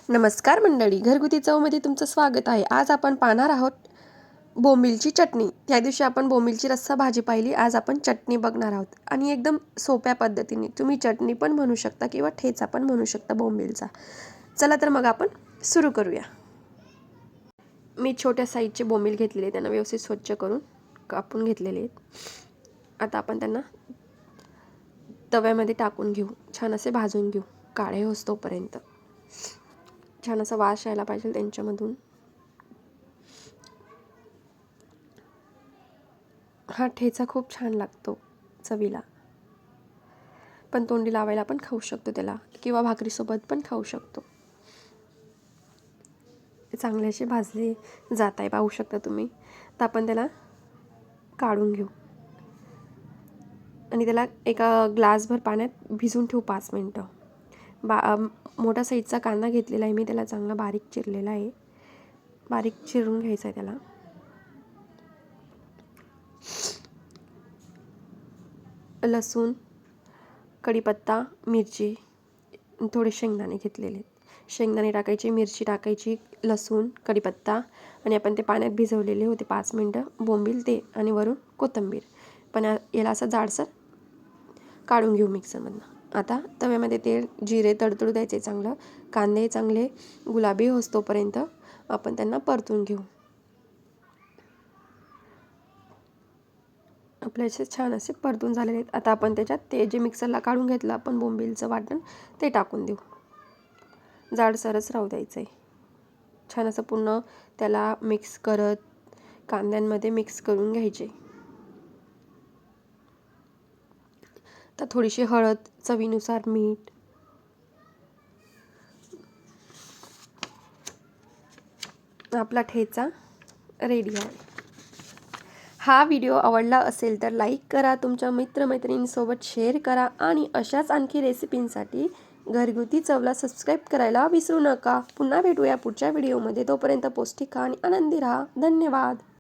नमस्कार मंडळी, घरगुती चवमध्ये तुमचं स्वागत आहे. आज आपण पाहणार आहोत बोंबीलची चटणी. त्या दिवशी आपण बोंबीलची रस्सा भाजी पाहिली, आज आपण चटणी बघणार आहोत आणि एकदम सोप्या पद्धतीने. तुम्ही चटणी पण म्हणू शकता किंवा ठेचा पण म्हणू शकता बोंबीलचा. चला तर मग आपण सुरू करूया. मी छोट्या साईजचे बोंबील घेतलेले, त्यांना व्यवस्थित स्वच्छ करून कापून घेतलेले आहेत. आता आपण त्यांना तव्यामध्ये टाकून घेऊ, छान असे भाजून घेऊ, काळे होईस्तोपर्यंत. छान असा वास यायला पाहिजे त्यांच्यामधून. हा ठेचा खूप छान लागतो चवीला, पण तोंडी लावायला पण खाऊ शकतो त्याला, किंवा भाकरीसोबत पण खाऊ शकतो. चांगले असे भाजले जात आहे, पाहू शकता तुम्ही. तर आपण त्याला काढून घेऊ आणि त्याला एका ग्लासभर पाण्यात भिजून ठेवू 5 मिनटं. मोठा साईजचा कांदा घेतलेला आहे मी, त्याला चांगला बारीक चिरलेला आहे. बारीक चिरून घ्यायचा आहे त्याला. लसूण, कढीपत्ता, मिरची, थोडे शेंगदाणे घेतलेले. शेंगदाणे टाकायचे, मिरची टाकायची, लसूण, कढीपत्ता आणि आपण ते पाण्यात भिजवलेले होते 5 मिनटं बोंबील ते, आणि वरून कोथिंबीर. पण याला असं जाडसर काढून घेऊ मिक्सरमधनं. आता तव्यामध्ये तेल, जिरे तडतडू द्यायचे चांगलं. कांदे चांगले गुलाबी होईस्तोपर्यंत आपण त्यांना परतून घेऊ. आपले असे छान असे परतून झालेले आहेत. आता आपण त्याच्यात ते जे मिक्सरला काढून घेतलं आपण बोंबीलचं वाटण, ते टाकून देऊ. जाडसरच राहू द्यायचं आहे. छान असं पूर्ण त्याला मिक्स करत कांद्यांमध्ये मिक्स करून घ्यायचे. तर थोडीशी हळद, चवीनुसार मीठ. आपला ठेचा रेडी आहे. हा व्हिडिओ आवडला असेल तर लाईक करा, तुमच्या मित्रमैत्रिणींसोबत शेअर करा आणि अशाच आणखी रेसिपींसाठी घरगुती चवला सबस्क्राईब करायला विसरू नका. पुन्हा भेटूया पुढच्या व्हिडिओमध्ये. तोपर्यंत पौष्टिक खा आणि आनंदी राहा. धन्यवाद.